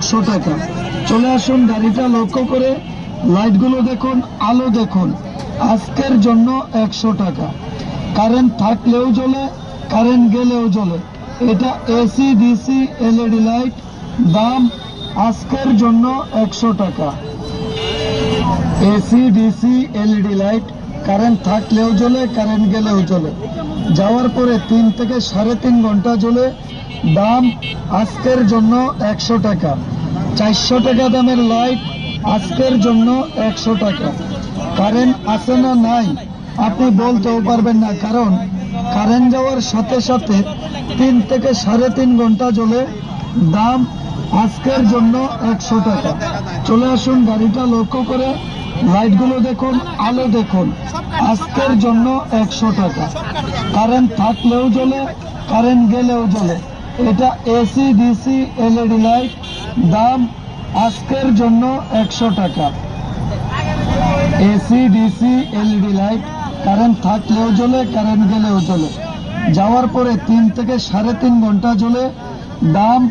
100 টাকা। চলে আসুন, গাড়িটা লক্ষ্য করে লাইটগুলো দেখুন, আলো দেখুন। আজকের জন্য 100 টাকা। কারেন্ট থাকলেও জ্বলে, কারেন্ট গেলেও জ্বলে। এটা এসি ডিসি এলইডি লাইট, দাম আজকের জন্য 100 টাকা। AC DC LED light, current থাকলেও জ্বলে, কারেন্ট গেলেও জ্বলে। যাওয়ার পরে 3 থেকে 3.5 ঘন্টা জ্বলে, দাম আজকের জন্য 100 টাকা। 400 টাকা দামের লাইট আজকের জন্য 100 টাকা। কারেন্ট আছে না নাই আপনি বলতেও পারবেন না, কারণ কারেন্ট যাওয়ার সাথে সাথে 3 থেকে 3.5 ঘন্টা জ্বলে, দাম আজকের জন্য 100 টাকা। চলে আসুন, গাড়িটা লক্ষ্য করে লাইটগুলো দেখুন, আলো দেখুন। আজকের জন্য 100 টাকা। কারেন্ট থাকলেও জ্বলে, কারেন্ট গেলেও জ্বলে। এটা এসি ডিসি এলইডি লাইট, দাম আজকের জন্য 100 টাকা। AC DC LED light, current থাকলেও জ্বলে, কারেন্ট গেলেও জ্বলে। যাওয়ার পরে 3 থেকে 3.5 ঘন্টা জ্বলে, দাম